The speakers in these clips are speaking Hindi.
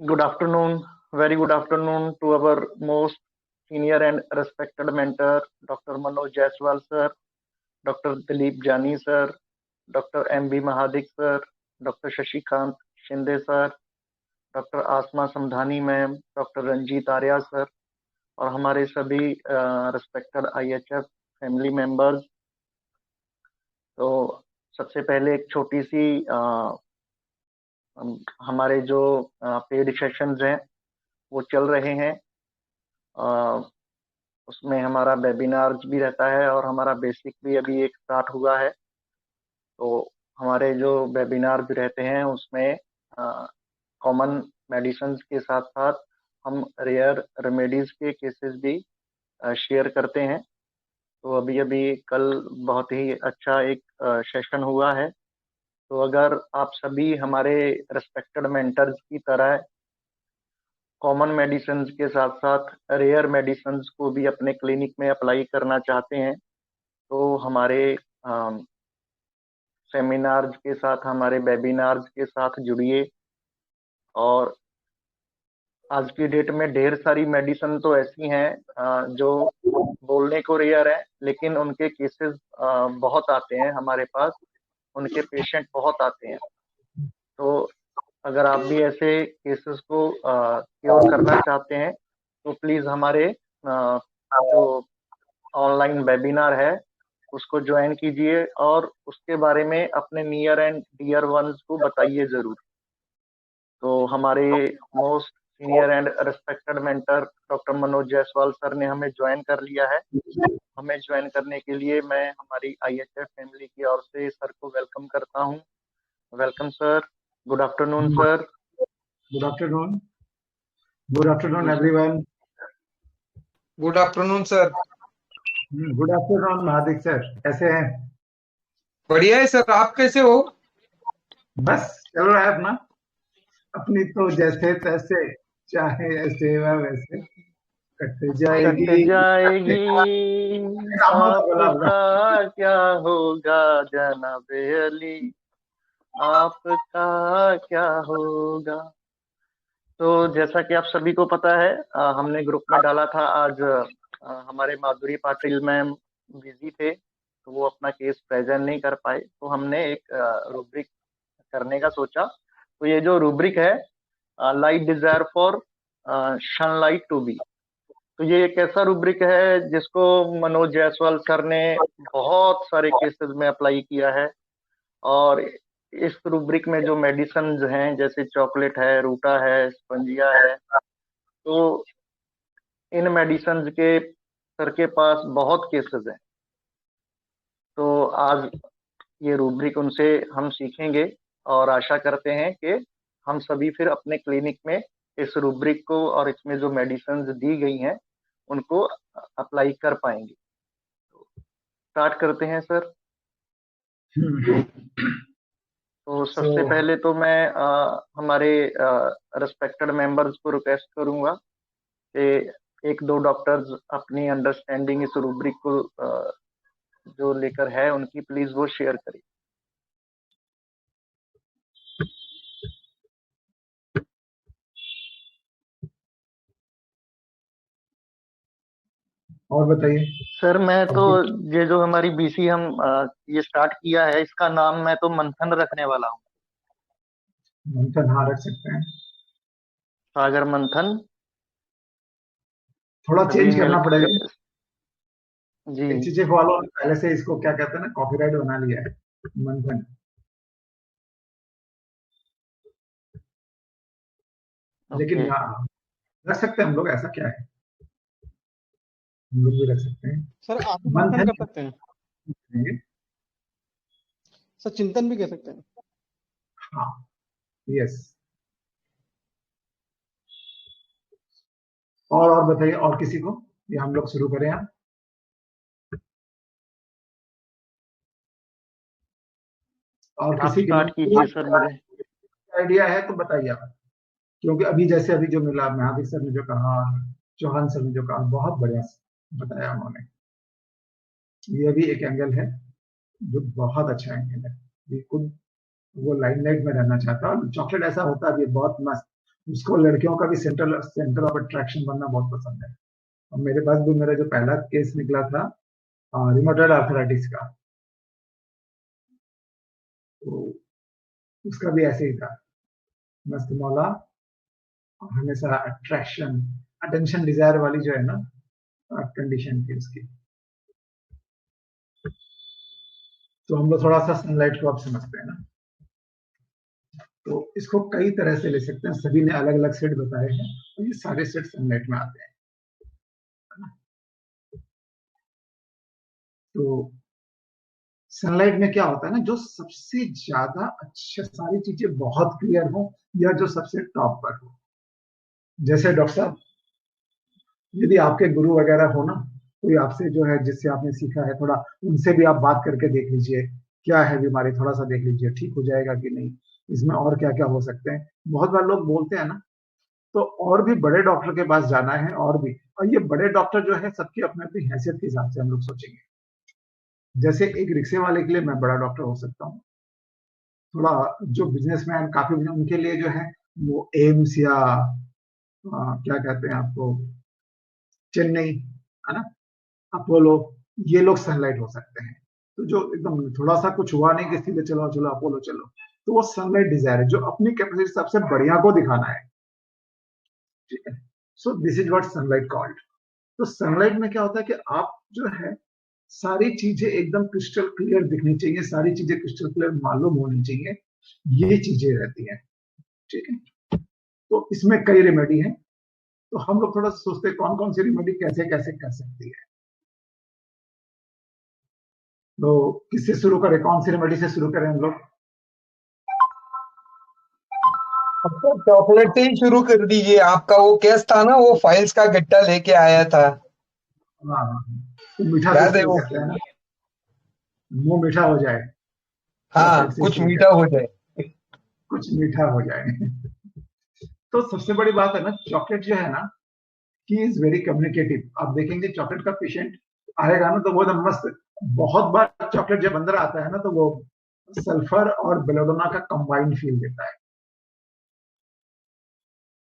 Good afternoon, very good afternoon to our most senior and respected mentor, Dr. Manoj Jaiswal sir, Dr. Dilip Jani sir, Dr. M.B. Mahadik sir, Dr. Shashikant Shinde sir, doctor Asma Samdhani ma'am, doctor Ranjeet Arya sir और हमारे सभी रिस्पेक्टेड आईएचएफ फैमिली मेंबर्स। तो सबसे पहले एक छोटी सी हमारे जो पेड सेशंस हैं वो चल रहे हैं। उसमें हमारा वेबिनार्स भी रहता है और हमारा बेसिक भी अभी एक स्टार्ट हुआ है। तो हमारे जो वेबिनार भी रहते हैं उसमें कॉमन मेडिसिन के साथ साथ हम रेयर रेमेडीज के केसेस भी शेयर करते हैं। तो अभी अभी कल बहुत ही अच्छा एक सेशन हुआ है। तो अगर आप सभी हमारे रिस्पेक्टेड मेंटर्स की तरह कॉमन मेडिसिन के साथ साथ रेयर मेडिसिन को भी अपने क्लिनिक में अप्लाई करना चाहते हैं तो हमारे सेमिनार्स के साथ, हमारे वेबिनार्स के साथ जुड़िए। और आज की डेट में ढेर सारी मेडिसिन तो ऐसी हैं जो बोलने को रेयर है, लेकिन उनके केसेस बहुत आते हैं हमारे पास, उनके पेशेंट बहुत आते हैं। तो अगर आप भी ऐसे केसेस को क्योर करना चाहते हैं तो प्लीज़ हमारे जो ऑनलाइन वेबिनार है उसको ज्वाइन कीजिए और उसके बारे में अपने नियर एंड डियर वंस को बताइए ज़रूर। तो हमारे most senior and respected mentor doctor Manoj Jaiswal sir ने हमें ज्वाइन कर लिया है। हमें ज्वाइन करने के लिए मैं हमारी आईएचएफ फैमिली की ओर से सर को वेलकम करता हूं। Welcome sir. Good afternoon sir. Good afternoon. Good afternoon everyone. Good afternoon sir. Good afternoon Mahadik sir, कैसे हैं? बढ़िया है सर, आप कैसे हो? बस चल रहा है अपना, अपनी तो जैसे तैसे, चाहे ऐसे व वैसे कट जाएगी आपका क्या होगा जनाबे अली, आपका क्या होगा। तो जैसा कि आप सभी को पता है, हमने ग्रुप में डाला था आज हमारे माधुरी पाटिल मैम बिजी थे तो वो अपना केस प्रेजेंट नहीं कर पाए, तो हमने एक रूब्रिक करने का सोचा। तो ये जो रूब्रिक है, light desire for sunlight to be, तो ये एक ऐसा रूब्रिक है जिसको मनोज जायसवाल सर ने बहुत सारे केसेस में अप्लाई किया है। और इस रूब्रिक में जो मेडिसिन हैं जैसे चॉकलेट है, रूटा है, स्पंजिया है, तो इन मेडिसिन के सर के पास बहुत केसेस हैं। तो आज ये रूब्रिक उनसे हम सीखेंगे और आशा करते हैं कि हम सभी फिर अपने क्लिनिक में इस रूब्रिक को और इसमें जो मेडिसिन दी गई हैं उनको अप्लाई कर पाएंगे। तो स्टार्ट करते हैं सर। तो सबसे पहले तो मैं हमारे रिस्पेक्टेड मेंबर्स को रिक्वेस्ट करूंगा कि एक दो डॉक्टर्स अपनी अंडरस्टैंडिंग इस रूब्रिक को जो लेकर है उनकी प्लीज वो शेयर करें। और बताइए सर। मैं तो ये जो हमारी बीसी हम ये स्टार्ट किया है इसका नाम मैं तो मंथन रखने वाला हूँ। मंथन? हाँ, रख सकते हैं, सागर मंथन। थोड़ा चेंज करना पड़ेगा जी। एचएचएफ वालों ने पहले से इसको क्या कहते हैं ना, कॉपीराइट बना लिया है मंथन। लेकिन रख सकते हैं हम लोग, ऐसा क्या है, हम लोग भी रख सकते हैं सर। आप मंथन कर सकते हैं सर, चिंतन भी कह सकते हैं। हाँ, यस। और बताइए, और किसी को, या हम लोग शुरू करें? आप और किसी स्टार्ट कीजिए सर। मुझे आइडिया है तो बताइए आप, क्योंकि अभी जैसे अभी जो मिला, महावीर सर ने जो कहा, चौहान सर ने जो कहा, बहुत बढ़िया बताया उन्होंने। ये भी एक एंगल है जो बहुत अच्छा एंगल है। ये खुद वो लाइमलाइट में रहना चाहता है। चॉकलेट ऐसा होता है, ये बहुत मस्त, उसको लड़कियों का भी सेंटर ऑफ अट्रैक्शन बनना बहुत पसंद है। और मेरे पास भी मेरा जो पहला केस निकला था रिमोटॉइड आर्थराइटिस का, तो उसका भी ऐसे ही था, मस्त मौला, हमेशा अट्रैक्शन, अटेंशन डिजायर वाली जो है ना कंडीशन थी उसकी। तो हम लोग थोड़ा सा सनलाइट को आप समझते हैं ना, तो इसको कई तरह से ले सकते हैं, सभी ने अलग अलग सेट बताए हैं, और ये सारे सेट सनलाइट में आते हैं। तो सनलाइट में क्या होता है ना, जो सबसे ज्यादा अच्छा, सारी चीजें बहुत क्लियर हो, या जो सबसे टॉप पर हो। जैसे डॉक्टर साहब, यदि आपके गुरु वगैरह हो ना, कोई आपसे जो है जिससे आपने सीखा है, थोड़ा उनसे भी आप बात करके देख लीजिए, क्या है बीमारी, थोड़ा सा देख लीजिए ठीक हो जाएगा कि नहीं, इसमें और क्या क्या हो सकते हैं। बहुत बार लोग बोलते हैं ना, तो और भी बड़े डॉक्टर के पास जाना है, और ये बड़े डॉक्टर जो है सबकी अपनी अपनी हैसियत के हिसाब से हम लोग सोचेंगे। जैसे एक रिक्शे वाले के लिए मैं बड़ा डॉक्टर हो सकता हूँ, थोड़ा जो बिजनेसमैन काफी उनके लिए जो है वो एम्स या क्या कहते हैं आपको, चेन्नई, है ना, अपोलो, ये लोग सनलाइट हो सकते हैं। तो जो एकदम थोड़ा सा कुछ हुआ नहीं कि सीधे चलो चलो अपोलो चलो, तो वो सनलाइट डिजायर है, जो अपनी कैपेसिटी सबसे बढ़िया को दिखाना है। ठीक है, so this is what sunlight called. तो सनलाइट में क्या होता है कि आप जो है सारी चीजें एकदम क्रिस्टल क्लियर दिखनी चाहिए, सारी चीजें क्रिस्टल क्लियर मालूम होनी चाहिए, ये चीजें रहती हैं। ठीक है, तो इसमें कई रेमेडी हैं, तो हम लोग थोड़ा सोचते हैं कौन कौन सी रेमेडी कैसे कैसे कर सकती है। तो किससे शुरू करें, कौन सी रेमेडी से शुरू करें हम लोग? अब तो चॉकलेट ही शुरू कर दीजिए। आपका वो केस था ना, वो फाइल्स का गट्टा लेके आया था, हाँ, तो मीठा से याद है शुरू वो? करते हैं ना, मुंह मीठा हो जाए, चॉकलेट हाँ, से कुछ शुरू मीठा करते हो हैं, जाए। कुछ मीठा हो जाए। तो सबसे बड़ी बात है ना, चॉकलेट जो है ना, ही इज वेरी कम्युनिकेटिव। आप देखेंगे चॉकलेट का पेशेंट आएगा ना, तो वो एकदम मस्त, बहुत बार चॉकलेट जब अंदर आता है ना, तो वो सल्फर और बेलोडोना का कंबाइंड फील देता है।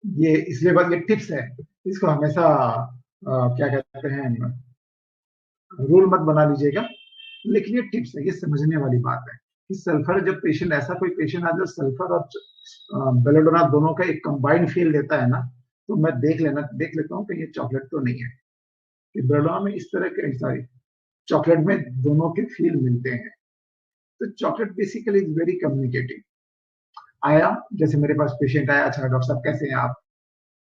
ये इसलिए बात, ये टिप्स है, इसको हमेशा क्या कहते हैं, रूल मत बना लीजिएगा, लेकिन ये टिप्स है, ये समझने वाली बात है कि सल्फर, जब पेशेंट, ऐसा कोई पेशेंट आ जो सल्फर और बेलोडोना दोनों का एक कंबाइंड फील देता है ना, तो मैं देख लेता हूँ कि ये चॉकलेट तो नहीं है, कि बेलोडोना में इस तरह के, सॉरी, चॉकलेट में दोनों के फील मिलते हैं। तो chocolate basically is very communicative. आया, जैसे मेरे पास पेशेंट आया, अच्छा डॉक्टर साहब कैसे हैं आप,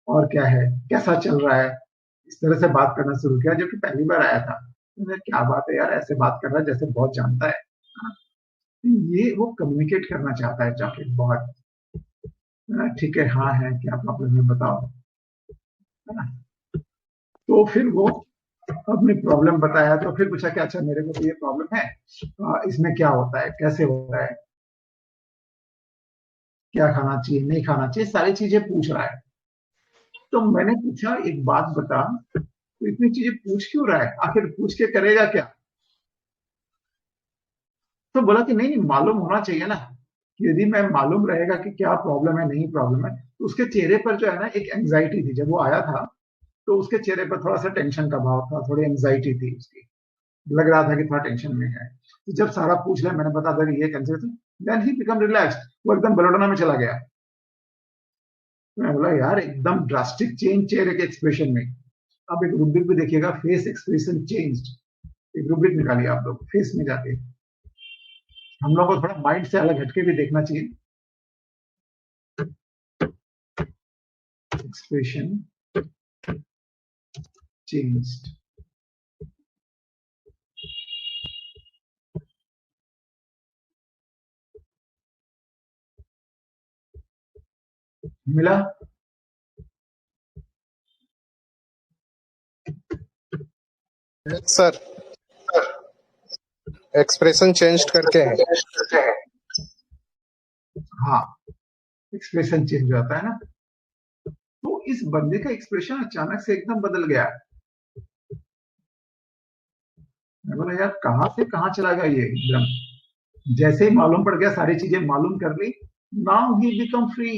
और क्या है, कैसा चल रहा है, इस तरह से बात करना शुरू किया, जो कि पहली बार आया था। क्या बात है यार, ऐसे बात कर रहा है जैसे बहुत जानता है। ये वो कम्युनिकेट करना चाहता है चॉकलेट बहुत। ठीक है, हाँ है, क्या प्रॉब्लम है बताओ, है ना। तो फिर वो अपनी प्रॉब्लम बताया, तो फिर पूछा कि अच्छा मेरे को तो ये प्रॉब्लम है, इसमें क्या होता है, कैसे होता है, क्या खाना चाहिए, नहीं खाना चाहिए, सारी चीजें पूछ रहा है। तो मैंने पूछा एक बात बता, तो इतनी चीजें पूछ क्यों रहा है, आखिर पूछ के करेगा क्या? तो बोला कि नहीं, मालूम होना चाहिए ना, यदि मैं मालूम रहेगा कि क्या प्रॉब्लम है, नहीं प्रॉब्लम है। तो उसके चेहरे पर जो है ना एक एंग्जाइटी थी, जब वो आया था तो उसके चेहरे पर थोड़ा सा टेंशन का भाव था, थोड़ी एंग्जाइटी थी उसकी, लग रहा था कि थोड़ा टेंशन में है। तो जब सारा पूछ लिया, मैंने बता दिया कि ये cancer, then he become relaxed, वो एकदम बेलोडोना में चला गया। मैं बोला यार, एकदम ड्रास्टिक चेंज चेहरे के एक्सप्रेशन में। अब एक रूब्रिक भी देखिएगा, फेस एक्सप्रेशन चेंज, एक रूब्रिक निकालिए आप लोग फेस में जाके। हम लोग को थोड़ा माइंड से अलग हटके भी देखना चाहिए। एक्सप्रेशन चेंज्ड, मिला? सर, एक्सप्रेशन चेंज करके है। हाँ, एक्सप्रेशन चेंज होता है ना। तो इस बंदे का एक्सप्रेशन अचानक से एकदम बदल गया। मैं बोला यार, कहां से कहां चला गया ये एकदम। जैसे ही मालूम पड़ गया, सारी चीजें मालूम कर ली, नाउ ही बिकम फ्री।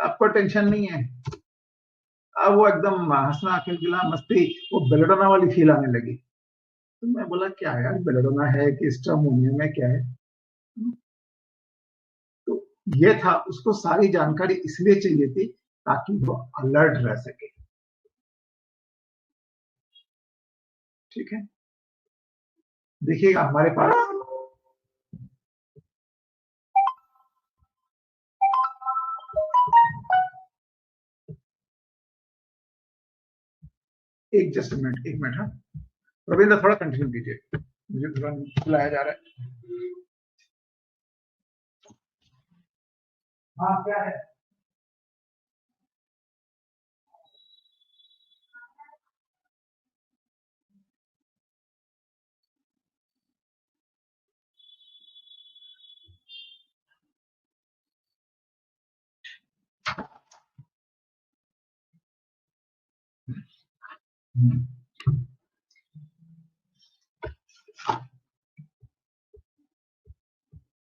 आपको टेंशन नहीं है, अब वो एकदम हंसना खिलखिला मस्ती, वो बेलेडोना वाली फील आने लगी। तो मैं बोला क्या यार बेलेडोना है कि स्ट्रामोनियम है क्या है। तो ये था, उसको सारी जानकारी इसलिए चाहिए थी ताकि वो अलर्ट रह सके। ठीक है, देखिएगा हमारे पास एक जस्ट मिनट, एक मिनट। हाँ रविंद्र थोड़ा कंटिन्यू कीजिए, मुझे थोड़ा बुलाया जा रहा है। हाँ क्या है?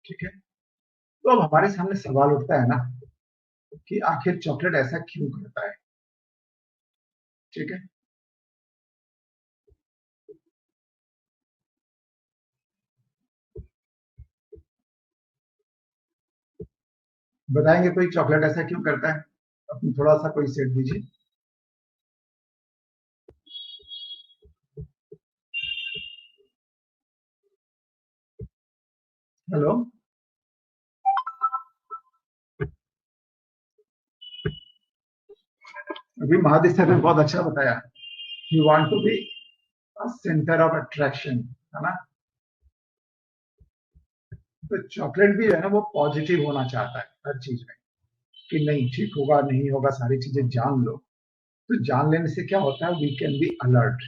ठीक है, तो अब हमारे सामने सवाल उठता है ना कि आखिर चॉकलेट ऐसा क्यों करता है। ठीक है, बताएंगे कोई चॉकलेट ऐसा क्यों करता है? अपनी थोड़ा सा कोई सेट दीजिए। हेलो, अभी महादेव सर ने बहुत अच्छा बताया, you want to be centre of attraction, है ना। तो चॉकलेट भी है ना वो पॉजिटिव होना चाहता है हर चीज में, कि नहीं ठीक होगा नहीं होगा सारी चीजें जान लो। तो जान लेने से क्या होता है, वी कैन बी अलर्ट।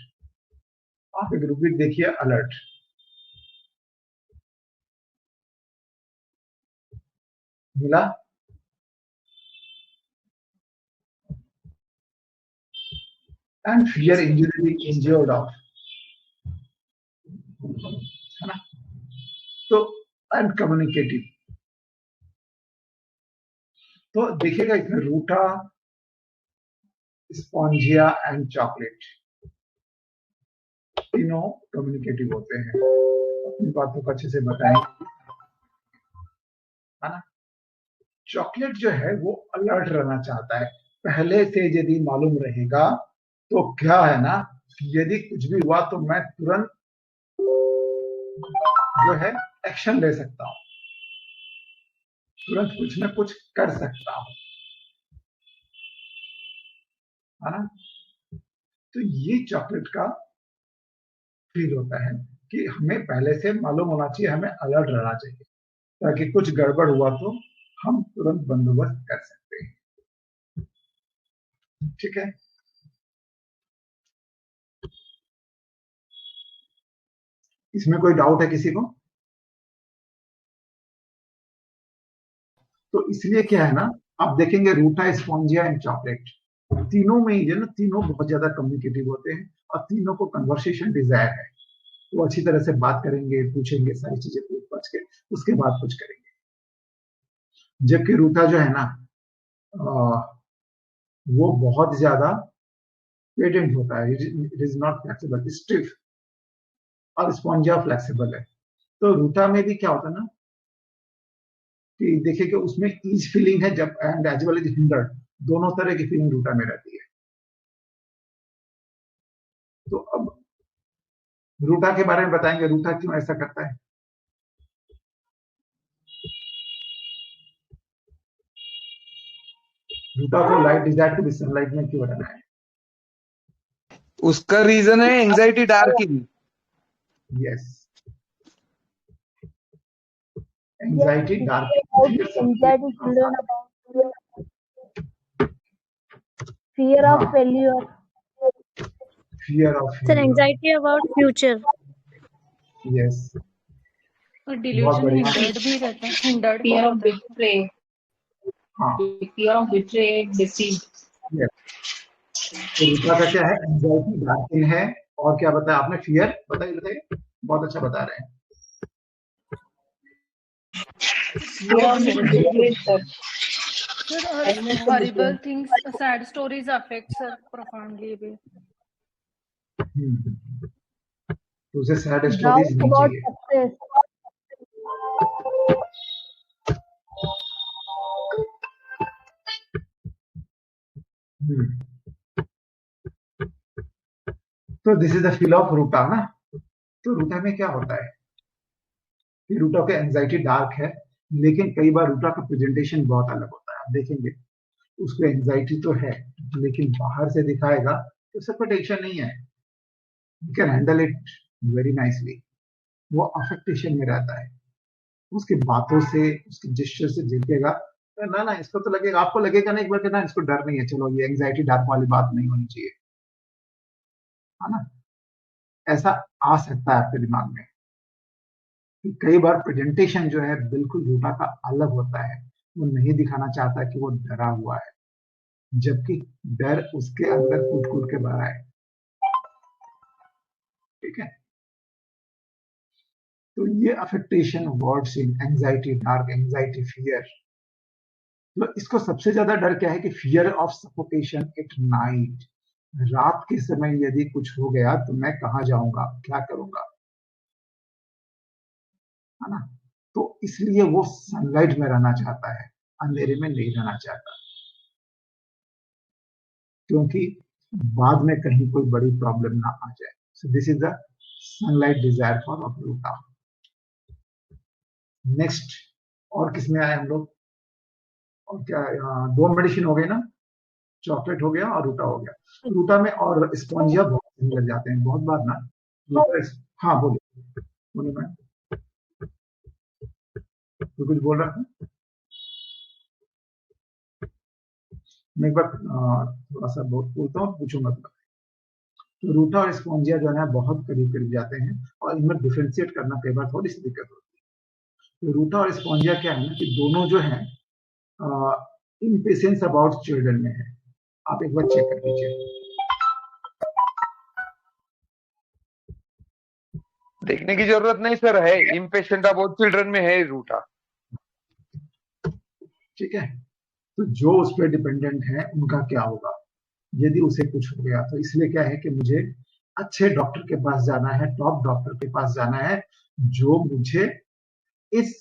आप एक रूबिक देखिए, अलर्ट मिला। एंड फियर इंजर्ड ऑफ, है ना। तो एंड कम्युनिकेटिव, तो देखिएगा इसमें रूटा, स्पॉन्जिया एंड चॉकलेट तीनों कम्युनिकेटिव होते हैं, अपनी बातों को अच्छे से बताएं, है ना। चॉकलेट जो है वो अलर्ट रहना चाहता है, पहले से यदि मालूम रहेगा तो क्या है ना, यदि कुछ भी हुआ तो मैं तुरंत जो है एक्शन ले सकता हूं, तुरंत कुछ न कुछ कर सकता हूं, है ना। तो ये चॉकलेट का फील होता है कि हमें पहले से मालूम होना चाहिए, हमें अलर्ट रहना चाहिए, ताकि कुछ गड़बड़ हुआ तो हम तुरंत बंदोबस्त कर सकते हैं। ठीक है, इसमें कोई डाउट है किसी को? तो इसलिए क्या है ना, आप देखेंगे रूटा, स्पॉन्जिया एंड चॉकलेट तीनों में ही जो ना, तीनों बहुत ज्यादा कम्युनिकेटिव होते हैं और तीनों को कन्वर्सेशन डिजायर है, वो अच्छी तरह से बात करेंगे, पूछेंगे सारी चीजें पूछ पाछ के, उसके बाद कुछ करेंगे। जबकि रूटा जो है ना वो बहुत ज्यादा पेटेंट होता है, it is not flexible, stiff, और स्पॉन्जिया फ्लेक्सिबल है। तो रूटा में भी क्या होता है ना कि देखिए कि उसमें ईज फीलिंग है, जब and as well as hindered, दोनों तरह की फीलिंग रूटा में रहती है। तो अब रूटा के बारे में बताएंगे, रूटा क्यों ऐसा करता है। रूटा को light desire to be sunlight में क्यों रहना है? उसका रीजन है anxiety darkening. Yes, anxiety darkening, fear of failure. Fear of It's an anxiety about future. Yes. और डिल्यूजन हिंडर्ड भी रहता है, हिंडर्ड fear of betray, हाँ, fear of betray, deceit. तो रूटा का क्या है, एंजाइटी डार्किंग है, और क्या बताया आपने, फियर बताइए, बहुत अच्छा बता रहे हैं। Fear of betrayal. Sir, horrible things, sad stories affect sir profoundly भी. तो उसे सैड स्टोरीज Doubt नहीं about चाहिए। success. तो this is the feel of Ruta ना। तो रूटा में क्या होता है कि रूटा का एंजाइटी डार्क है, लेकिन कई बार रूटा का प्रेजेंटेशन बहुत अलग होता है। आप देखेंगे उसको एंजाइटी तो है, लेकिन बाहर से दिखाएगा तो सबको टेंशन नहीं है, you can handle it very nicely. वो अफेक्टेशन में रहता है, उसकी बातों से, उसके जेस्चर से झलकेगा ना ना, इसको तो लगेगा, आपको लगेगा ना एक बार कि ना इसको डर नहीं है, चलो ये एंजाइटी डार्क वाली बात नहीं होनी चाहिए, है ना। ऐसा आ सकता है आपके दिमाग में कि कई बार प्रेजेंटेशन जो है बिल्कुल रूटा का अलग होता है, वो नहीं दिखाना चाहता कि वो डरा हुआ है, जबकि डर उसके अंदर कूट कूट के भरा है। ठीक है, तो ये affectation words in anxiety dark, anxiety fear. तो इसको सबसे ज्यादा डर क्या है कि fear of suffocation at night. रात के समय यदि कुछ हो गया तो मैं कहाँ जाऊंगा, क्या करूंगा, है ना। तो इसलिए वो सनलाइट में रहना चाहता है, अंधेरे में नहीं रहना चाहता, क्योंकि बाद में कहीं कोई बड़ी प्रॉब्लम ना आ जाए। So this is the sunlight desire for ruta. Next, और किसमें आए हम लोग, और क्या, दो मेडिसिन हो गए ना, चॉकलेट हो गया और रूटा हो गया। रूटा में और स्पॉन्जिया बहुत लग जाते हैं बहुत बार ना। हाँ बोलिए, बोलिए मैम, तो कुछ बोल रहा था। मैं एक बार थोड़ा सा बहुत बोलता हूँ, पूछूंगा तो रूटा और स्पॉन्जिया जो है बहुत करीब करीब जाते हैं, और इनमें डिफ्रेंशिएट करना कई बार थोड़ी सी दिक्कत होती है। तो रूटा और स्पॉन्जिया क्या है ना कि दोनों जो है इम्पेशेंस अबाउट चिल्ड्रन में है। आप एक बार चेक कर लीजिए, देखने की जरूरत नहीं सर, है इम्पेशेंट अबाउट चिल्ड्रन में है रूटा। ठीक है, तो जो उस पर डिपेंडेंट है उनका क्या होगा यदि उसे कुछ हो गया। तो इसलिए क्या है कि मुझे अच्छे डॉक्टर के पास जाना है, टॉप डॉक्टर के पास जाना है, जो मुझे इस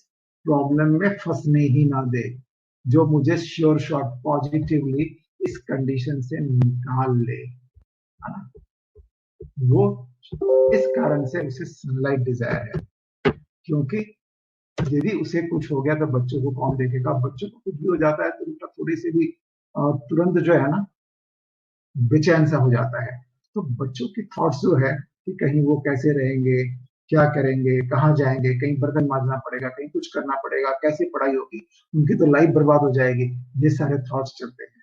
प्रॉब्लम में फंसने ही ना दे, जो मुझे श्योर शॉट पॉजिटिवली इस कंडीशन से निकाल ले, है ना। वो इस कारण से उसे सनलाइट डिजायर है, क्योंकि यदि उसे कुछ हो गया तो बच्चों को कौन देखेगा। बच्चों को कुछ भी हो जाता है तो उनका थोड़ी सी भी तुरंत जो है ना बेचैन सा हो जाता है। तो बच्चों की थॉट्स जो है कि कहीं वो कैसे रहेंगे, क्या करेंगे, कहाँ जाएंगे, कहीं बर्तन मांजना पड़ेगा, कहीं कुछ करना पड़ेगा, कैसे पढ़ाई होगी, उनकी तो लाइफ बर्बाद हो जाएगी, ये सारे थॉट्स चलते हैं।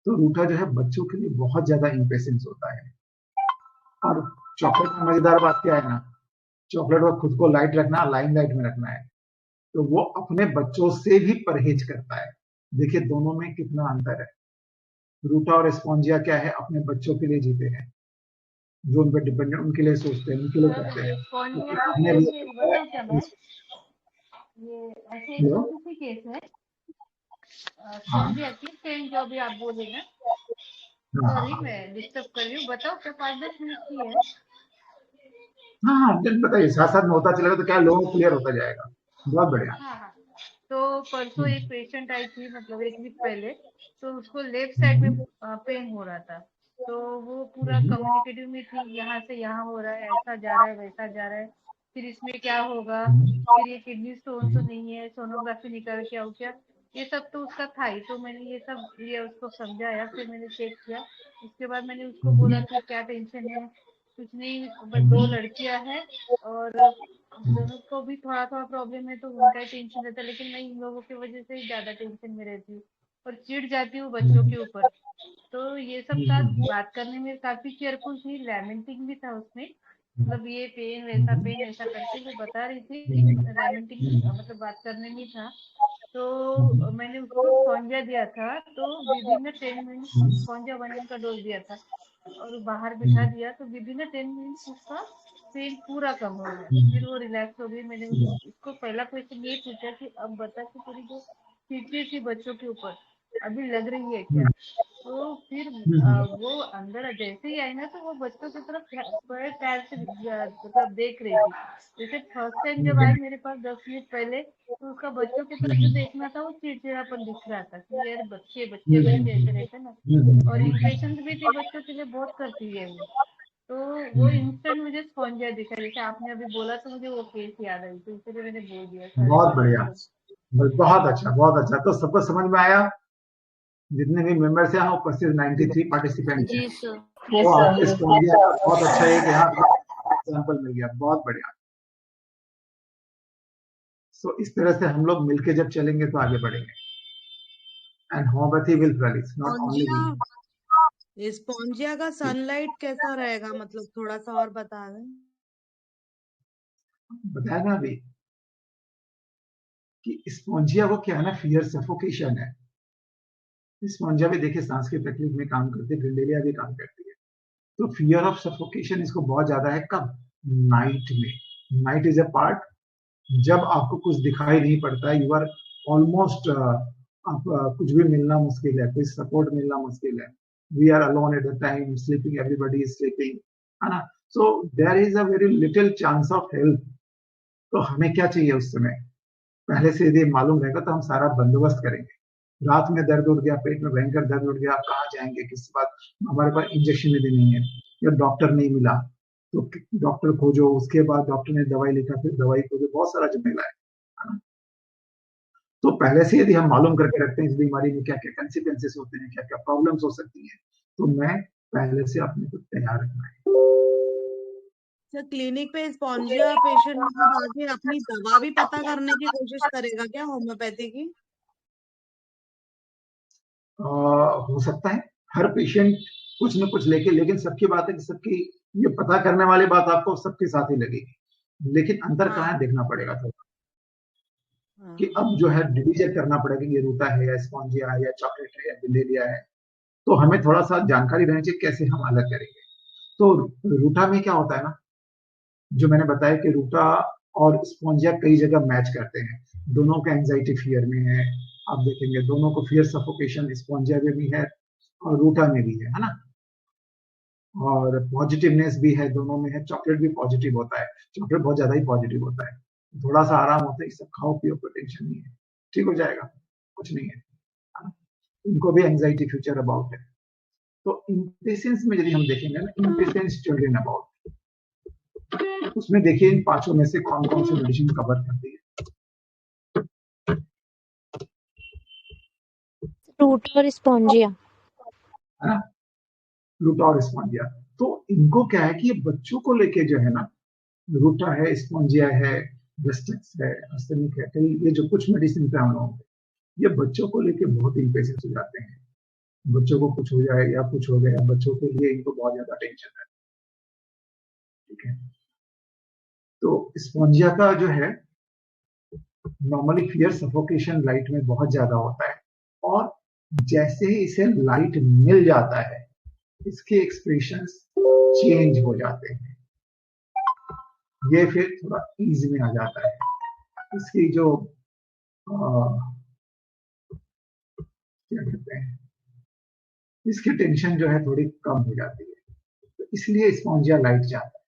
तो रूठा जो है बच्चों के लिए बहुत ज्यादा इम्पेशेंस होता है। और चॉकलेट में मजेदार बात क्या है ना, चॉकलेट को खुद को लाइट रखना, लाइमलाइट में रखना है, तो वो अपने बच्चों से भी परहेज करता है। देखिए दोनों में कितना अंतर है। रूटा और स्पॉन्जिया क्या है, अपने बच्चों के लिए जीते हैं, जो उन पर डिपेंडेंट, उनके लिए सोचते हैं, उनके लिए करते हैं। ये ऐसे हेलो, किसी केस है हाँ सेम जो अभी आप बोले ना। सॉरी हाँ मैं डिस्टर्ब कर रही हूँ, बताओ क्या 5-10 मिनट की है। हाँ हाँ, बताइए, साथ साथ में होता चलेगा तो क्या लोगों को क्लियर होता जाएगा। बहुत बढ़िया। हाँ हाँ, तो परसों एक पेशेंट आई थी, मतलब एक वीक पहले। तो उसको लेफ्ट साइड में पेन हो रहा था, तो वो पूरा कम्युनिकेटिव में थी, यहाँ से यहाँ हो रहा है, ऐसा जा रहा है, वैसा जा रहा है, फिर इसमें क्या होगा, फिर ये किडनी स्टोन तो नहीं है, सोनोग्राफी निकाल के आओ क्या, ये सब तो उसका था ही। तो मैंने ये उसको समझाया, फिर मैंने चेक किया। उसके बाद मैंने उसको बोला कि क्या टेंशन है, कुछ नहीं, बस 2 लड़कियां हैं और दोनों को भी थोड़ा थोड़ा प्रॉब्लम है, तो उनका ही टेंशन रहता है, लेकिन मैं इन लोगों की वजह से ज्यादा टेंशन में रहती हूँ और चिढ़ जाती हूँ बच्चों के ऊपर। तो ये सब था, बात करने में काफी केयरफुल थी, लैमेंटिंग भी था उसमें, मतलब ये पेन ऐसा करके वो बता रही थी, लैमेंटिंग मतलब बात करने में था। तो मैंने उसको स्पॉन्जिया दिया था, तो विदिन 10 मिनट्स स्पॉन्जिया 1 का डोज दिया था और बाहर बिठा दिया, तो विदिन 10 मिनट्स उसका पेन पूरा कम हो गया, फिर वो रिलैक्स हो गई। मैंने उसको पहला क्वेश्चन ये पूछा कि अब बता कि तेरी जो चिड़चिड़ सी बच्चों के ऊपर अभी लग रही है क्या। तो फिर वो अंदर जैसे ही आई ना तो वो बच्चों की तरफ बड़े प्यार से मतलब देख रही थी। जैसे फर्स्ट टाइम जब आई मेरे पास 10 मिनट पहले तो उसका बच्चों की तरफ जो देखना था वो चिड़चिड़ापन दिख रहा था कि यार बच्चे बच्चे बच्चे ऐसे रहते ना। और इम्प्रेशंस भी थी बच्चों के लिए बहुत करती है वो। तो वो इंस्टेंट मुझे स्पॉन्जिया दिखा। जैसे आपने अभी बोला तो मुझे वो केस याद आई तो इसलिए मैंने बोल दिया। बहुत बढ़िया, बहुत अच्छा, बहुत अच्छा। तो सबको समझ में आया? जितने भी मेंबर्स हैं उपस्थित 93 पार्टिसिपेंट्स हैं। जी सर। तो आपको स्पॉन्जिया का बहुत अच्छा है कि यहाँ एग्जाम्पल मिल गया। बहुत बढ़िया। सो इस तरह से हम लोग मिलके जब चलेंगे तो आगे बढ़ेंगे। And homeopathy will flourish, not only me. Spongia का सनलाइट कैसा रहेगा, मतलब थोड़ा सा और बता दें। बताया ना अभी कि स्पॉन्जिया वो क्या है ना, फियर सफोकेशन है। स्पॉन्जिया भी देखिए सांस की तकलीफ में काम करती है, ग्रिंडेलिया भी काम करती है। तो फियर ऑफ सफोकेशन इसको बहुत ज्यादा है। कब? नाइट में। नाइट इज अ पार्ट जब आपको कुछ दिखाई नहीं पड़ता है, यू आर ऑलमोस्ट आप कुछ भी मिलना मुश्किल है, कोई सपोर्ट मिलना मुश्किल है। We are alone at the time, sleeping, everybody is sleeping, है ना। So there is a very little chance of help. तो हमें क्या चाहिए उस समय? पहले से यदि मालूम रहेगा तो हम सारा बंदोबस्त करेंगे। रात में दर्द उठ गया, पेट में भयंकर दर्द उठ गया, आप कहाँ जाएंगे, किस बात, हमारे पास इंजेक्शन भी नहीं है या डॉक्टर नहीं मिला तो डॉक्टर खोजो, उसके बाद डॉक्टर ने दवाई लिखा, फिर दवाई खोजो, बहुत सारा झमेला है। तो पहले से यदि हम मालूम करके रखते हैं इस बीमारी में क्या क्या कंसिक्वेंसेस होते हैं, क्या क्या प्रॉब्लम्स हो सकती है, तो मैं पहले से अपने को तैयार रखना है। सर क्लिनिक पे स्पॉन्जिया पेशेंट मतलब आके अपनी दवा भी पता करने की कोशिश करेगा क्या होम्योपैथी की? हो सकता है हर पेशेंट कुछ न कुछ लेके, लेकिन सबकी बात है कि सबकी ये पता करने वाली बात आपको सबके साथ ही लगेगी, लेकिन अंतर कहाँ है देखना पड़ेगा थोड़ा। कि अब जो है डिवीजन करना पड़ेगा कि ये रूटा है या स्पॉन्जिया है या चॉकलेट है या बिलेरिया है। तो हमें थोड़ा सा जानकारी रहनी चाहिए कैसे हम अलग करेंगे। तो रूटा में क्या होता है ना, जो मैंने बताया कि रूटा और स्पॉन्जिया कई जगह मैच करते हैं। दोनों का एंजाइटी फियर में है, आप देखेंगे दोनों को फियर सफोकेशन स्पॉन्जिया में भी है और रूटा में भी है ना। और पॉजिटिवनेस भी है, दोनों में है। चॉकलेट भी पॉजिटिव होता है, चॉकलेट बहुत ज्यादा ही पॉजिटिव होता है। थोड़ा सा आराम होता है, सब खाओ पियो, कोई टेंशन नहीं है, ठीक हो जाएगा, कुछ नहीं है। इनको भी एंजाइटी फ्यूचर अबाउट है। तो इम्पेशेंस में यदि हम देखेंगे ना, इम्पेशेंस चिल्ड्रन अबाउट, उसमें देखिए इन पांचों में से कौन कौन सी मेडिसिन कवर करती है। रूटा और स्पॉन्जिया, है ना, रूटा और स्पॉन्जिया। तो इनको क्या है कि ये बच्चों को लेके जो है ना, रूटा है, स्पॉन्जिया है, ब्रेस्टिक्स है, आर्सेनिक है, ये जो कुछ मेडिसिन पे हम लोग, ये बच्चों को लेके बहुत इम्पेशेंस हो जाते हैं। बच्चों को कुछ हो जाए या कुछ हो गया, बच्चों के लिए इनको बहुत ज्यादा टेंशन है, ठीक है। तो स्पॉन्जिया का जो है नॉर्मली फियर सफोकेशन लाइट में बहुत ज्यादा होता है, और जैसे ही इसे लाइट मिल जाता है इसके एक्सप्रेशंस चेंज हो जाते हैं। ये फिर थोड़ा ईज में आ जाता है। इसकी जो क्या कहते हैं, इसकी टेंशन जो है थोड़ी कम हो जाती है, तो इसलिए स्पॉन्जिया लाइट जाता है,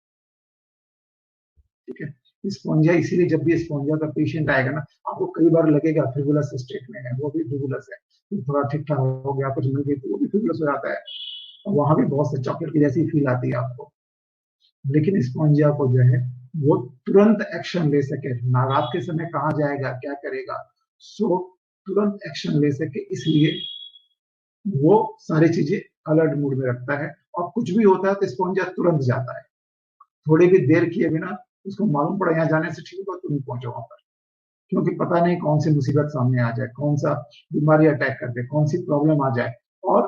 ठीक है। स्पॉन्जिया इसीलिए जब भी स्पॉन्जिया का पेशेंट आएगा ना, आपको कई बार लगेगा फिबुलस स्टेट में है, वो भी फिबुलस है, थोड़ा ठीक ठाक हो गया, कुछ मिल गई तो वो भी फिबुलस हो जाता है, वहां भी बहुत से चॉकलेट की जैसी फील आती है आपको। लेकिन स्पॉन्जिया को जो है वो तुरंत एक्शन ले सके, ना रात के समय कहाँ जाएगा, क्या करेगा, सो तुरंत एक्शन ले सके, इसलिए वो सारी चीजें अलर्ट मूड में रखता है। और कुछ भी होता है तो स्पॉन्जिया तुरंत जाता है, थोड़ी भी देर किए बिना। उसको मालूम पड़ा यहाँ जाने से ठीक होगा, तुम पहुंचो वहां पर, क्योंकि पता नहीं कौन सी मुसीबत सामने आ जाए, कौन सा बीमारी अटैक कर दे, कौन सी प्रॉब्लम आ जाए। और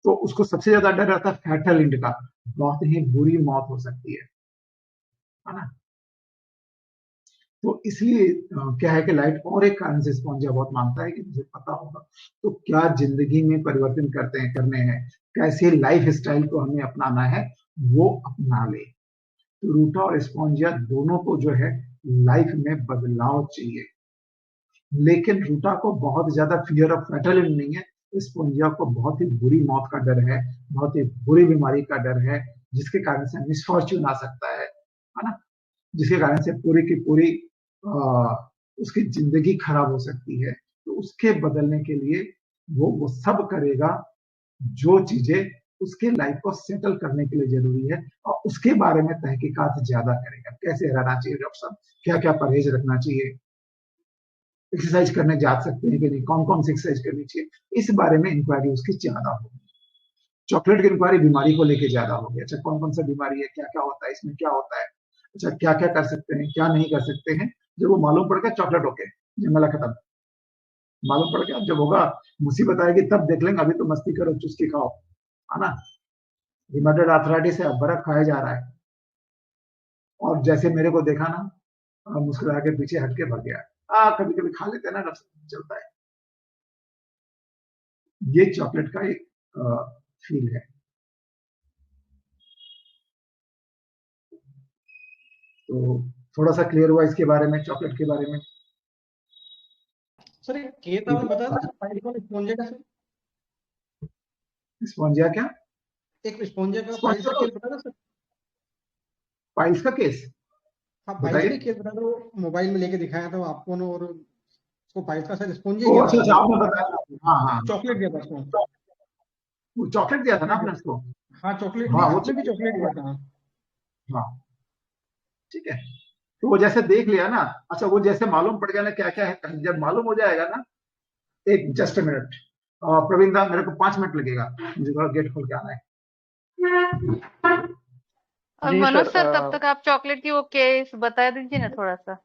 तो उसको सबसे ज्यादा डर रहता है फैटल एंड का, बहुत ही बुरी मौत हो सकती है ना। तो इसलिए क्या है कि लाइट और एक कारण से स्पॉन्जिया बहुत मांगता है कि मुझे पता होगा तो क्या जिंदगी में परिवर्तन करने हैं, कैसे लाइफ स्टाइल को हमें अपनाना है, वो अपना ले। तो रूटा और स्पॉन्जिया दोनों को जो है लाइफ में बदलाव चाहिए। लेकिन रूटा को बहुत ज्यादा फियर ऑफ फैटलिज्म नहीं है। स्पोंजिया को बहुत ही बुरी मौत का डर है, बहुत ही बुरी बीमारी का डर है, जिसके कारण से मिसफॉर्च्यून आ सकता है ना, जिसके कारण से पूरी की पूरी उसकी जिंदगी खराब हो सकती है। तो उसके बदलने के लिए वो सब करेगा जो चीजें उसके लाइफ को सेटल करने के लिए जरूरी है, और उसके बारे में तहकीकात ज्यादा करेगा। कैसे रहना चाहिए डॉक्टर साहब, क्या क्या परहेज रखना चाहिए, एक्सरसाइज करने जा सकते हैं कि नहीं, कौन कौन सी एक्सरसाइज करनी चाहिए, इस बारे में इंक्वायरी उसकी ज्यादा होगी। चॉकलेट की इंक्वायरी बीमारी को लेके ज्यादा होगी। अच्छा, कौन कौन सा बीमारी है, क्या क्या होता है, इसमें क्या होता है, अच्छा क्या क्या कर सकते हैं, क्या नहीं कर सकते हैं। जब वो मालूम पड़ गया चॉकलेट ओके, जमला खत्म। मालूम पड़ गया, जब होगा मुसीबत आएगी तब देख लेंगे, अभी तो मस्ती करो, चुस्की खाओ, है ना। रिमेटेड आर्थराइटिस है, बर्फ खाया जा रहा है, और जैसे मेरे को देखा ना, मुस्कुरा के पीछे हट के भाग गया। कभी कभी खा लेते हैं ना, चलता है। ये चॉकलेट का एक फील है। तो थोड़ा सा क्लियर हुआ इसके बारे में, चॉकलेट के बारे में। सर एक केस आपने बताया था पाइल्स वाला स्पॉन्जिया का, सर स्पॉन्जिया क्या, एक स्पॉन्जिया का पाइल्स का केस बताया था सर। पाइल्स का केस, हाँ पाइल्स का केस बताया था, वो मोबाइल में लेके दिखाया था आपको ना, और उसको पाइल्स का सर स्पॉन्जिया किया अच्छा था, आपने बताया, हाँ, चॉकलेट दिया था उसको, वो चॉकलेट दिया था ना आपने उसको। हाँ चॉकलेट, हाँ, आपने भी चॉकलेट दिया था। हाँ ठीक है, तो वो जैसे देख लिया ना, अच्छा वो जैसे मालूम पड़ गया ना क्या क्या है, जब मालूम हो जाएगा ना, एक जस्ट मिनट प्रवीण दा, मेरे को 5 मिनट लगेगा, मुझे थोड़ा गेट खोल के आना है। और मनोज सर तब तक आप चॉकलेट की वो केस बता दीजिए ना थोड़ा सा।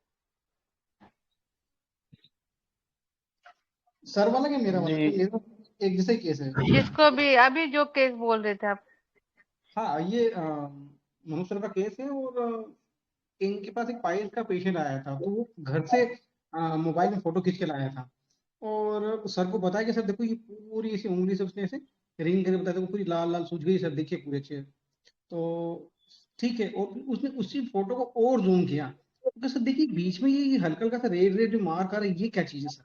सर वाला क्या मेरा वाला, तो मेरा एक जैसा ही केस है। जिसको भी अभी जो केस बोल रहे थे आप। हाँ ये मनोज सर का केस है, और इनके पास एक पाइल्स का पेशेंट आया था, तो वो घर से मोबाइल में फोटो खींच के लाया था, और सर को बताया कि सर देखो ये पूरी ऐसी उंगली से उसने ऐसे रिंग करके बताया, देखो पूरी लाल लाल सूज गई सर, देखिए पूरे अच्छे। तो ठीक है, और उसने उसी फोटो को और जूम किया, तो सर देखिए बीच में ये हल्का हल्का सा रेड रेड जो मार्क आ रहा है, ये क्या चीज है सर।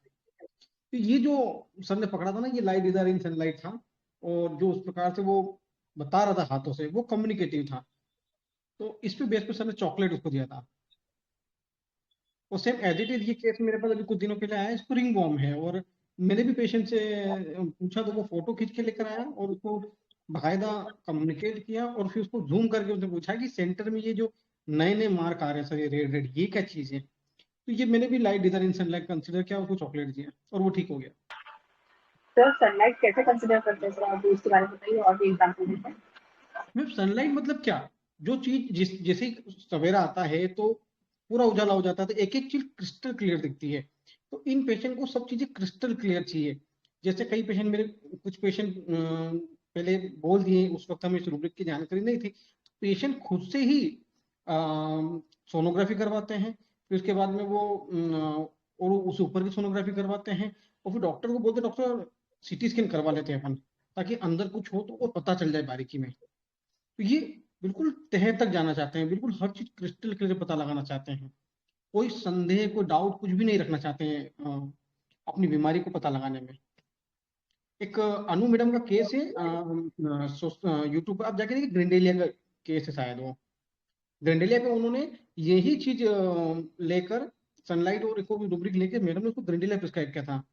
तो ये जो सर ने पकड़ा था ना, ये लाइट इज इन सनलाइट था, और जो उस प्रकार से वो बता रहा था हाथों से, वो कम्युनिकेटिव था। तो इस पे बेस पे सर ने चॉकलेट उसको दिया था। और सेम एज इट इज ये केस मेरे पास अभी कुछ दिनों पहले आया, इसको रिंग वॉर्म है, और मैंने भी पेशेंट से पूछा, तो वो फोटो खींच के लेकर आया, और उसको बाकायदा कम्युनिकेट किया, और फिर उसको जूम करके उसने पूछा कि सेंटर में ये जो नए नए मार्क आ रहे हैं सर, ये रेड रेड, ये क्या चीज है। तो ये मैंने भी लाइट डिजर इन सनलाइट कंसिडर किया, उसको चॉकलेट दिया, और वो ठीक हो गया। सर सनलाइट कैसे कंसिडर करते हैं सर, आप उसके बारे में बताइए और भी एग्जांपल दीजिए। मैम सनलाइट मतलब क्या, जो चीज जैसे ही सवेरा आता है तो पूरा उजाला हो जाता है, तो एक एक चीज क्रिस्टल क्लियर दिखती है। तो इन पेशेंट को सब चीजें क्रिस्टल क्लियर चाहिए। जैसे कई पेशेंट मेरे, कुछ पेशेंट पहले बोल दिए, उस वक्त हमें इस रूब्रिक की जानकारी नहीं थी, पेशेंट खुद से ही सोनोग्राफी करवाते हैं, फिर उसके बाद में वो और उस ऊपर की सोनोग्राफी करवाते हैं, और फिर डॉक्टर को बोलते हैं डॉक्टर सीटी स्कैन करवा लेते हैं अपन, ताकि अंदर कुछ हो तो वो पता चल जाए बारीकी में। तो ये बिल्कुल तह तक जाना चाहते हैं, बिल्कुल हर चीज क्रिस्टल क्लियर पता लगाना चाहते हैं, कोई संदेह कोई डाउट कुछ भी नहीं रखना चाहते हैं अपनी बीमारी को पता लगाने में। एक अनु मैडम का केस है, यूट्यूब पर आप जाके देखिए, ग्रिंडेलिया का केस है शायद वो। ग्रिंडेलिया पे उन्होंने यही चीज लेकर सनलाइट और रूब्रिक लेके मैडम ने उसको ग्रिंडेलिया प्रिस्क्राइब किया था।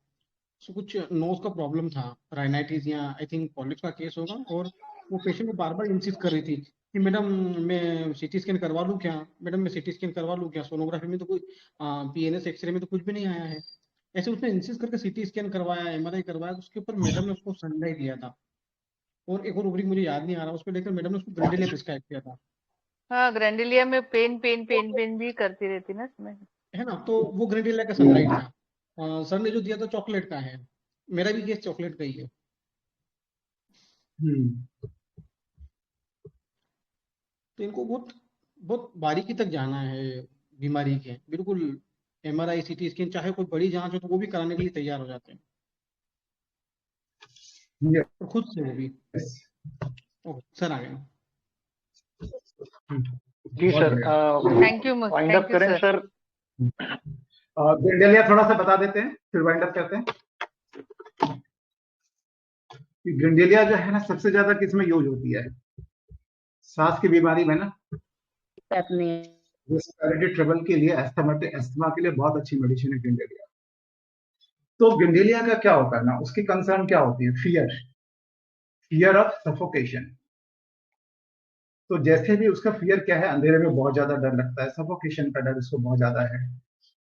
उसको कुछ नोज का प्रॉब्लम था, राइनाइटिस या आई थिंक पॉलिप्स का केस होगा, और वो पेशेंट को बार बार इंसिस्ट कर रही थी कि मैडम मैं सीटी स्कैन करवा लूँ क्या, मैडम मैं सीटी स्कैन करवा लूँ क्या, सोनोग्राफी में तो कोई पीएनएस एक्सरे में तो कुछ भी नहीं आया है। ऐसे उसने इंसिस्ट करके सीटी स्कैन करवाया, एमआरआई करवाया, उसके ऊपर मैडम ने उसको सनलाइट दिया था। और एक और रूब्रिक मुझे याद नहीं आ रहा, उस पर लेकर मैडम ने उसको ग्रेंडेलिया प्रिस्क्राइब किया था। हाँ ग्रैंडिलिया में पेन पेन पेन पेन भी करती रहती ना इसमें। है ना, तो वो ग्रेंडेलिया का सनलाइट था। सर ने जो दिया था चॉकलेट का है, मेरा भी केस चॉकलेट का ही है। तो इनको बहुत बहुत बारीकी तक जाना है बीमारी के, बिल्कुल एमआरआई सीटी स्कैन चाहे कोई बड़ी जांच हो तो वो भी कराने के लिए तैयार हो जाते हैं, और खुद से वो भी। सर आ गए। जी sir, thank you wind up करें सर। ग्रिंडेलिया थोड़ा सा बता देते हैं, फिर वाइंड अप करते हैं। कि ग्रिंडेलिया जो है ना सबसे ज्यादा किस में यूज होती है? सांस की बीमारी में ना, रेस्पिरेटरी ट्रबल के लिए, अस्थमा के लिए बहुत अच्छी मेडिसिन है ग्रिंडेलिया। तो ग्रिंडेलिया का क्या होता है ना, उसकी कंसर्न क्या होती है? Fear of suffocation. तो जैसे भी उसका फियर क्या है, अंधेरे में बहुत ज्यादा डर लगता है, सफोकेशन का डर उसको बहुत ज्यादा है,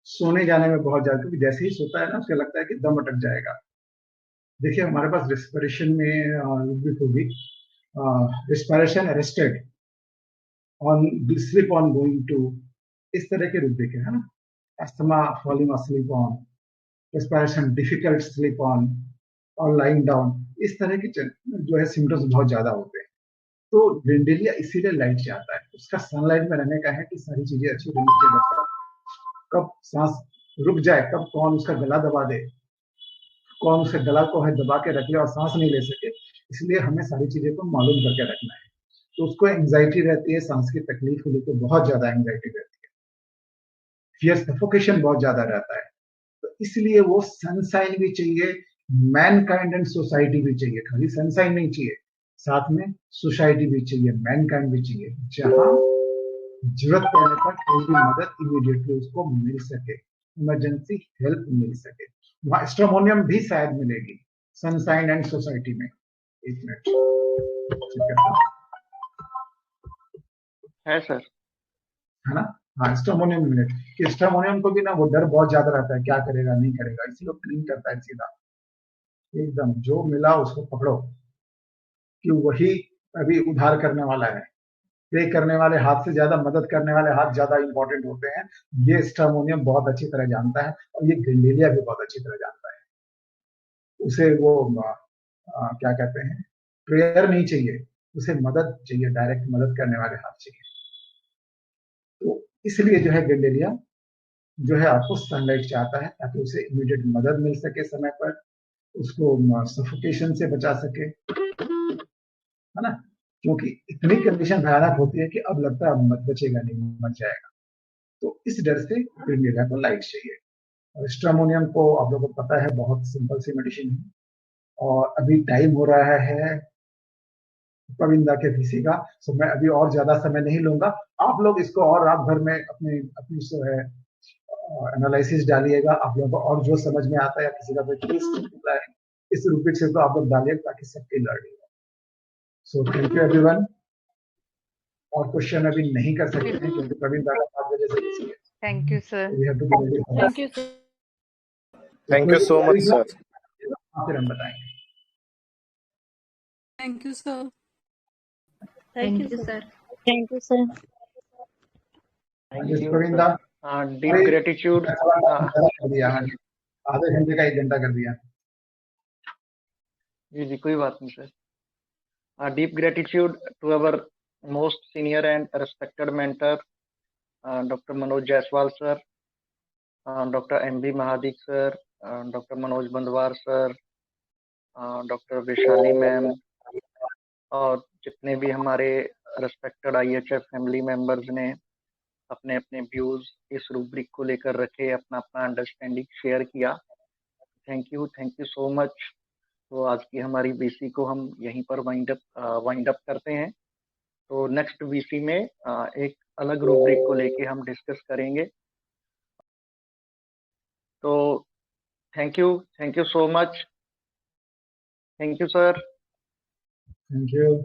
सोने जाने में बहुत ज्यादा, क्योंकि जैसे ही सोता है ना उसको लगता है कि दम अटक जाएगा। देखिए हमारे पास रेस्पिरेशन में होगी, respiration arrested on sleep on going to, इस तरह के रूप देखे है ना, asthma falling asleep on, respiration difficult sleep on और लाइंग डाउन, इस तरह की जो है सिम्टम्स बहुत ज्यादा होते हैं। तो ग्रिंडेलिया इसीलिए लाइट से आता है, उसका सनलाइट में रहने का है कि सारी चीजें अच्छी रहनी चाहिए। कब सांस रुक जाए, कब कौन उसका गला दबा दे, कौन उसके गला को है दबा के रखे और सांस नहीं ले सके, इसलिए हमें सारी चीजें को मालूम करके रखना है। तो उसको एंजाइटी रहती है, सांस की तकलीफ को लेकर बहुत ज्यादा एंजाइटी रहती है, फियर सफोकेशन बहुत ज्यादा रहता है। तो इसलिए वो सनसाइन भी चाहिए, मैनकाइंड एंड सोसाइटी भी चाहिए, खाली सनसाइन नहीं चाहिए, साथ में सोसाइटी भी चाहिए, मैनकाइंड भी चाहिए, जहां जरूरत पड़ने पर कोई भी मदद इमीडिएटली उसको मिल सके, इमरजेंसी हेल्प मिल सके। वहां स्ट्रोमोनियम भी शायद मिलेगी सनसाइन एंड सोसाइटी में। एक मिनट है सर, है ना? हाँ, स्ट्रोमोनियम मिले कि स्ट्रोमोनियम को भी ना वो डर बहुत ज्यादा रहता है, क्या करेगा नहीं करेगा, इसलिए वो क्लीन करता है सीधा, एकदम जो मिला उसको पकड़ो, कि वही अभी उद्धार करने वाला है। प्रे करने वाले हाथ से ज्यादा मदद करने वाले हाथ ज्यादा इंपॉर्टेंट होते हैं, ये स्ट्रोमोनियम बहुत अच्छी तरह जानता है, और ये ग्रिंडेलिया भी बहुत अच्छी तरह जानता है। उसे वो क्या कहते हैं, प्रेयर नहीं चाहिए, उसे मदद चाहिए, डायरेक्ट मदद करने वाले हाथ चाहिए। तो इसलिए जो है ग्रिंडेलिया जो है आपको सनलाइट चाहता है, ताकि उसे इमीडिएट मदद मिल सके समय पर, उसको सफोकेशन से बचा सके, है ना? क्योंकि इतनी कंडीशन भयानक होती है कि अब लगता है अब मत बचेगा नहीं, मर जाएगा। तो इस डर से ग्रिंडेलिया को लाइट चाहिए। और स्ट्रामोनियम को आप लोगों को पता है बहुत सिंपल सी मेडिसिन है, और अभी टाइम हो रहा है पविंदा के पीसी का, सो मैं अभी और ज्यादा समय नहीं लूंगा। आप लोग इसको और रात भर में अपनी अपनी जो है एनालिसिस डालिएगा, आप लोगों को और जो समझ में आता है या किसी का कोई ट्विस्ट है, इस रूपिक से तो आप लोग डालिए ताकि सबकी लर्निंग हो। So thank you everyone. और क्वेश्चन अभी नहीं कर सकते हैं क्योंकि प्रवीण दादा 5 बजे से बिजी है। Thank you sir. Thank you sir. Thank you so much sir. फिर हम बताएंगे। Thank you sir. Thank you sir. Thank you sir. Thank you Praveen da, deep gratitude. आधे घंटे का 1 घंटा कर दिया। जी जी, कोई बात नहीं sir. Deep gratitude to our most senior and respected mentor doctor Manoj Jaiswal sir, doctor MB Mahadik sir, doctor Manoj Bandwar sir, doctor Vaishali ma'am, और जितने भी हमारे रेस्पेक्टेड IHF फैमिली मेंबर्स ने अपने अपने व्यूज इस रूब्रिक को लेकर रखे, अपना अपना अंडरस्टैंडिंग शेयर किया। Thank you so much. तो आज की हमारी VC को हम यहीं पर वाइंड अप करते हैं। तो नेक्स्ट VC में एक अलग रूब्रिक को लेके हम डिस्कस करेंगे। तो thank you so much. Thank you sir. Thank you.